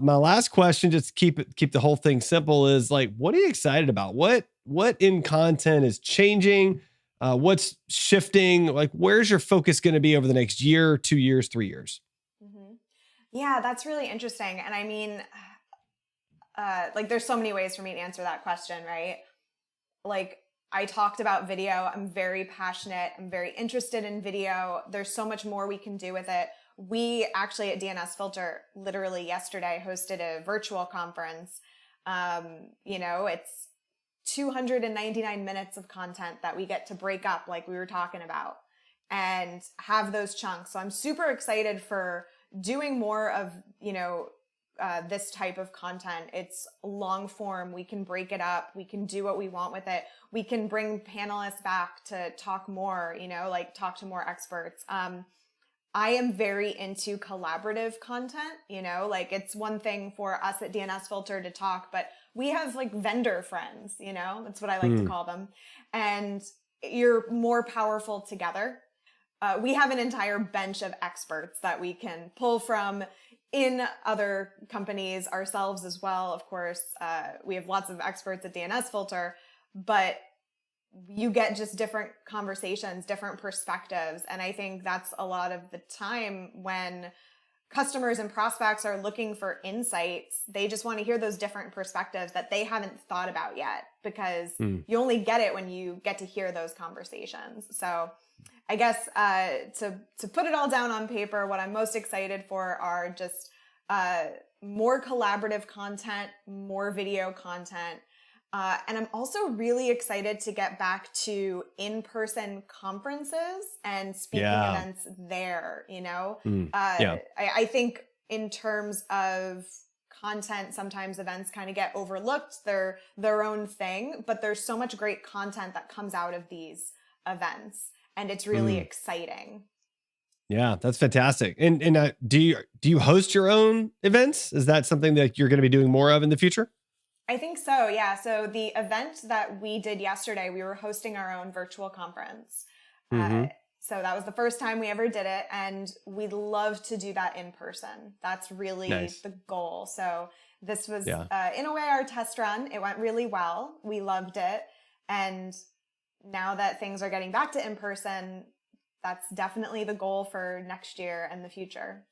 my last question, just keep the whole thing simple, is like, what are you excited about? What in content is changing? What's shifting? Like, where's your focus going to be over the next year, 2 years, 3 years? hmm Yeah, that's really interesting. And I mean, like, there's so many ways for me to answer that question, right? Like, I talked about video. I'm very passionate. I'm very interested in video. There's so much more we can do with it. We actually at DNSFilter literally yesterday hosted a virtual conference. It's 299 minutes of content that we get to break up, like we were talking about, and have those chunks. So I'm super excited for doing more of, this type of content. It's long form. We can break it up. We can do what we want with it. We can bring panelists back to talk more, like talk to more experts. I am very into collaborative content, like it's one thing for us at DNSFilter to talk, but we have like vendor friends, that's what I like to Hmm. call them. And you're more powerful together. We have an entire bench of experts that we can pull from in other companies, ourselves as well. Of course, we have lots of experts at DNSFilter, but you get just different conversations, different perspectives. And I think that's a lot of the time when customers and prospects are looking for insights. They just want to hear those different perspectives that they haven't thought about yet, because Hmm. you only get it when you get to hear those conversations. So I guess to put it all down on paper, what I'm most excited for are just more collaborative content, more video content. And I'm also really excited to get back to in-person conferences and speaking Yeah. events there, Hmm. Yeah. I think in terms of content, sometimes events kind of get overlooked. They're their own thing, but there's so much great content that comes out of these events, and it's really Hmm. exciting. Yeah, that's fantastic. And do you host your own events? Is that something that you're going to be doing more of in the future? I think so, yeah. So the event that we did yesterday, we were hosting our own virtual conference. Uh, Hmm. so that was the first time we ever did it, and we'd love to do that in person. That's really Nice. the goal. So this was, Yeah. in a way, our test run. It went really well. We loved it. And now that things are getting back to in person, that's definitely the goal for next year and the future.